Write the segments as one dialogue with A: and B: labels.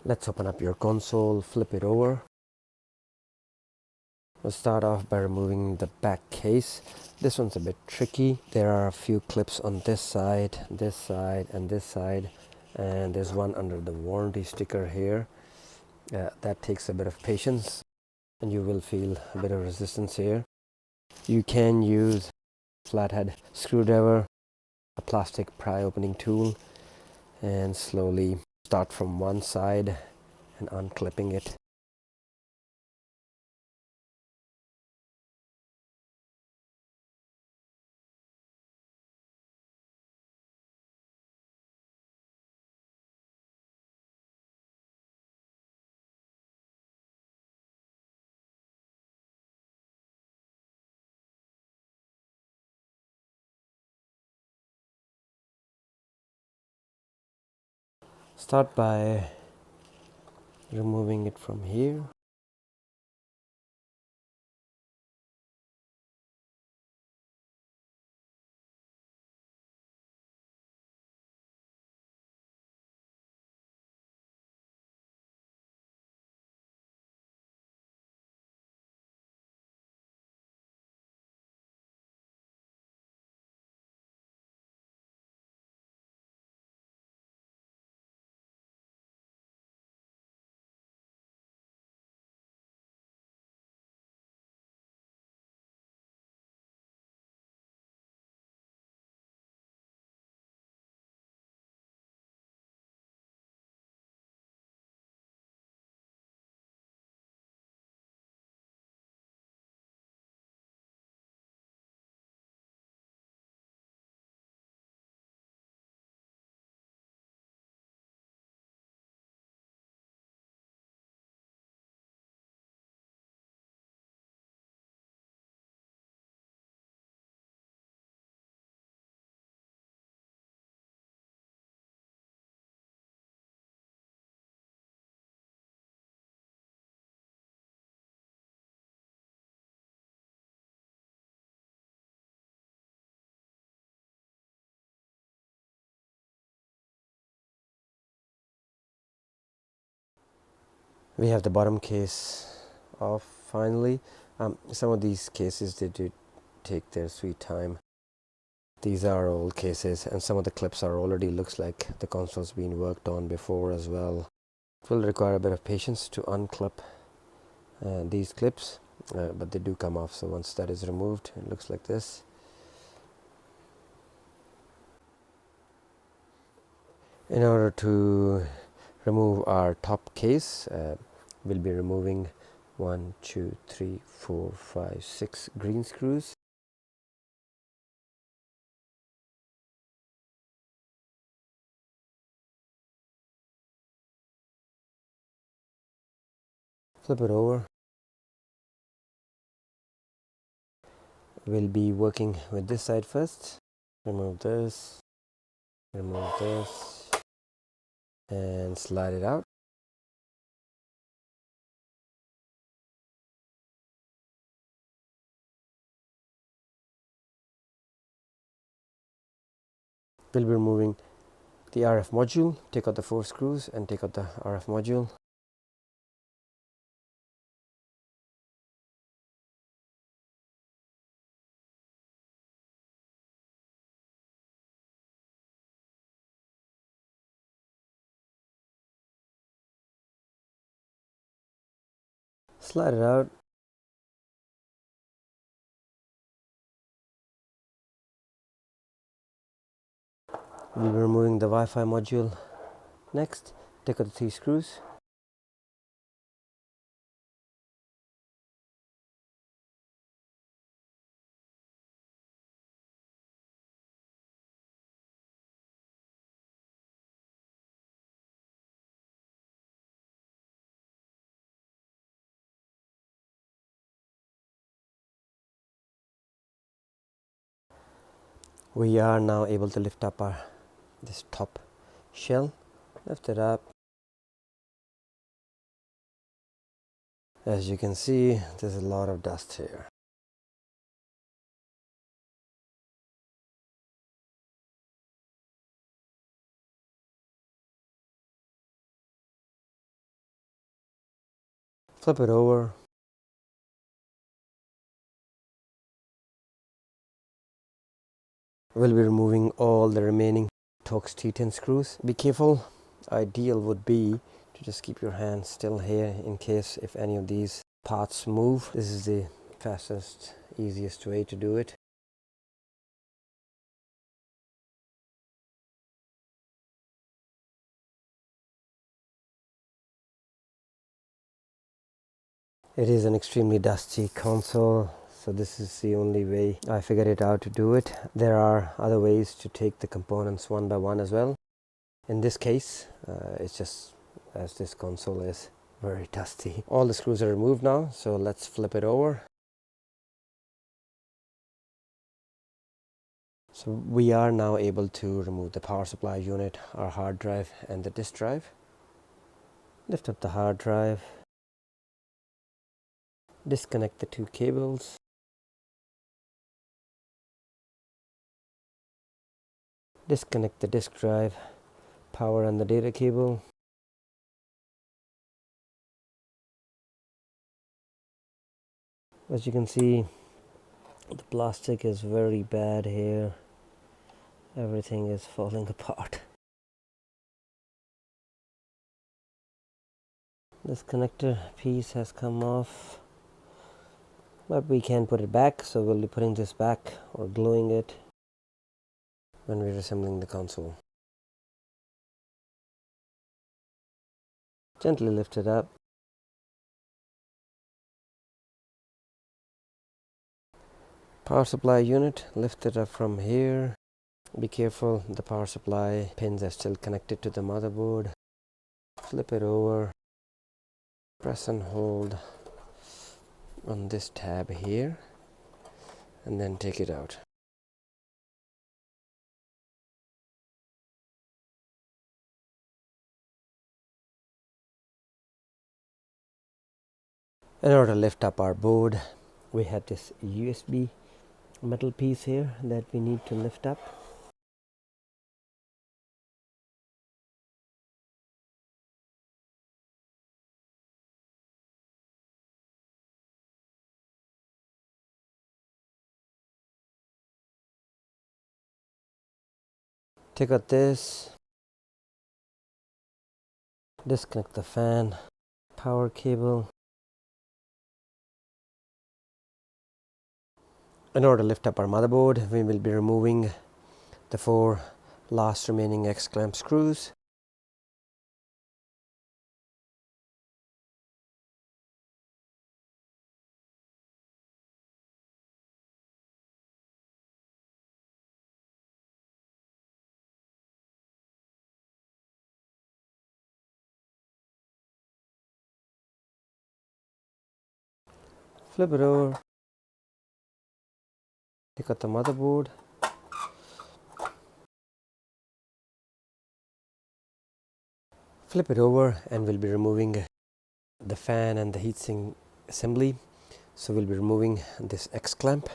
A: Let's open up your console, flip it over. We'll start off by removing the back case. This one's a bit tricky. There are a few clips on this side, and this side, and there's one under the warranty sticker here. That takes a bit of patience, and you will feel a bit of resistance here. You can use a flathead screwdriver, a plastic pry opening tool, and slowly start from one side and unclipping it. Start by removing it from here. We have the bottom case off finally. Some of these cases, they do take their sweet time. These are old cases, and some of the clips are already, looks like the console's been worked on before as well. It will require a bit of patience to unclip these clips, but they do come off. So once that is removed, it looks like this. In order to remove our top case, we'll be removing 1, 2, 3, 4, 5, 6 green screws. Flip it over. We'll be working with this side first. Remove this, and slide it out. We'll be removing the RF module. Take out the 4 screws and take out the RF module. Slide it out. We'll be removing the Wi-Fi module next. Take out the 3 screws. We are now able to lift up this top shell. Lift it up. As you can see, there's a lot of dust here. Flip it over. We'll be removing all the remaining Torx T10 screws. Be careful. Ideal would be to just keep your hand still here in case if any of these parts move. This is the fastest, easiest way to do it. It is an extremely dusty console, so this is the only way I figured it out to do it. There are other ways to take the components one by one as well. In this case, it's just as this console is very dusty. All the screws are removed now, so let's flip it over. So we are now able to remove the power supply unit, our hard drive and the disk drive. Lift up the hard drive. Disconnect the two cables. Disconnect the disk drive, power and the data cable. As you can see, the plastic is very bad here. Everything is falling apart. This connector piece has come off, but we can't put it back, so we'll be putting this back or gluing it when we're assembling the console. Gently lift it up. Power supply unit, lift it up from here. Be careful, the power supply pins are still connected to the motherboard. Flip it over. Press and hold on this tab here and then take it out. In order to lift up our board, we have this USB metal piece here that we need to lift up. Take out this, disconnect the fan, power cable. In order to lift up our motherboard, we will be removing the 4 last remaining X-clamp screws. Flip it over. Take out the motherboard. Flip it over and we'll be removing the fan and the heatsink assembly. So we'll be removing this X-clamp.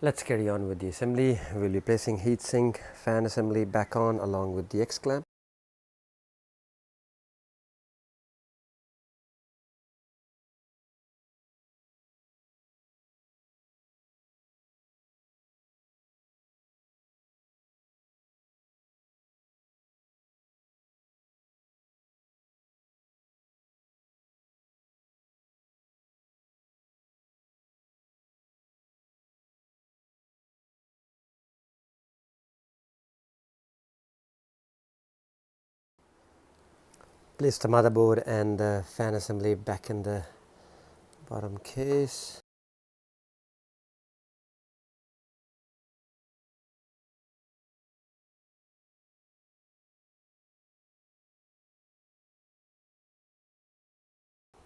A: Let's carry on with the assembly. We'll be placing heatsink fan assembly back on along with the X-clamp. Place the motherboard and the fan assembly back in the bottom case.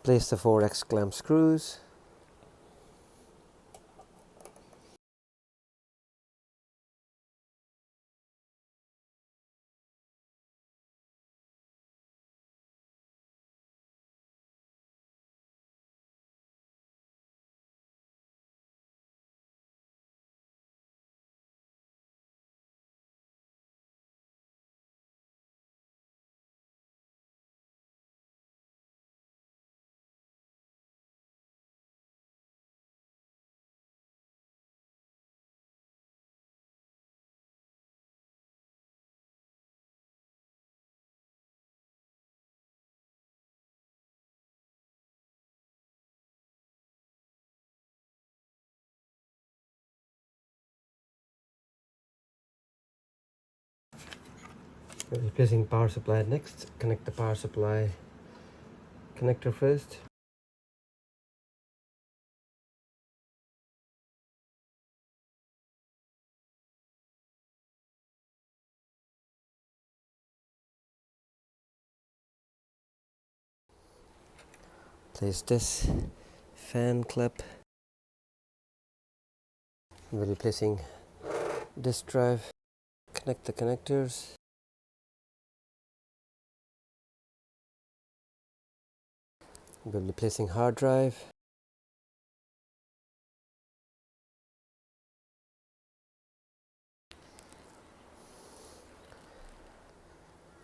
A: Place the 4 X-clamp screws. We'll be placing power supply next. Connect the power supply connector first. Place this fan clip. We'll be placing disk drive. Connect the connectors. We'll be placing hard drive.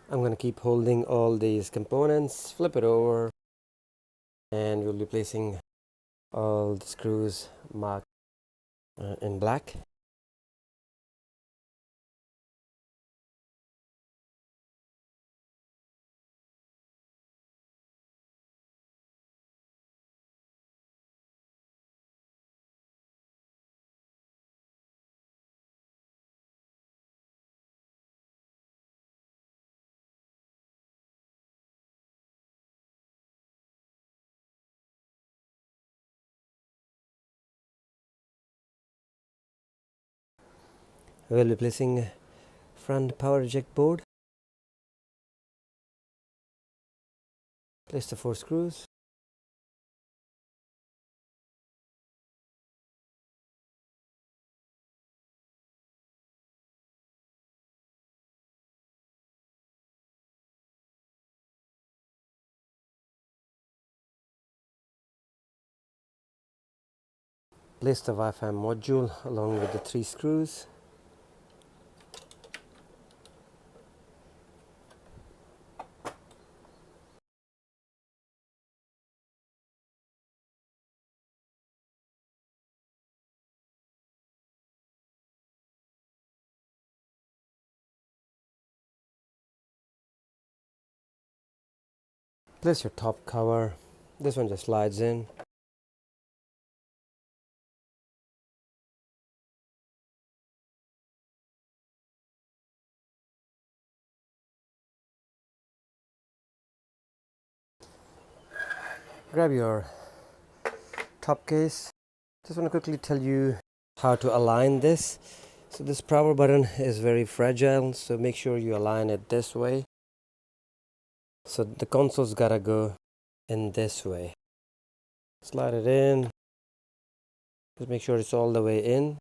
A: I'm going to keep holding all these components, flip it over, and we'll be placing all the screws marked in black. We'll be placing front power eject board. Place the 4 screws. Place the Wi-Fi module along with the 3 screws. Place your top cover. This one just slides in. Grab your top case. Just want to quickly tell you how to align this. So this power button is very fragile, so make sure you align it this way. So the console's gotta go in this way. Slide it in. Just make sure it's all the way in.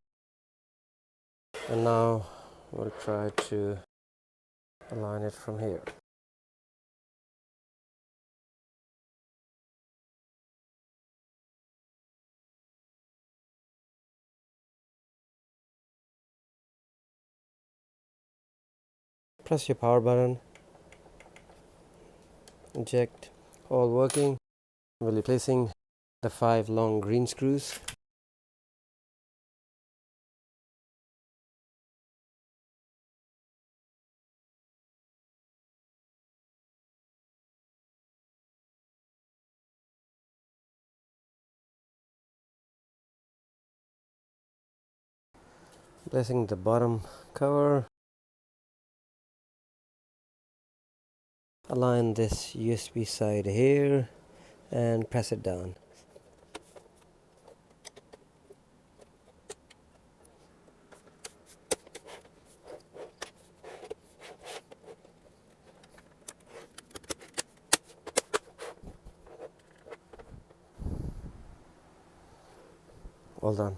A: And now we'll try to align it from here. Press your power button. Eject. All working. We're replacing the 5 long green screws. Placing the bottom cover. Align this USB side here and press it down. All done.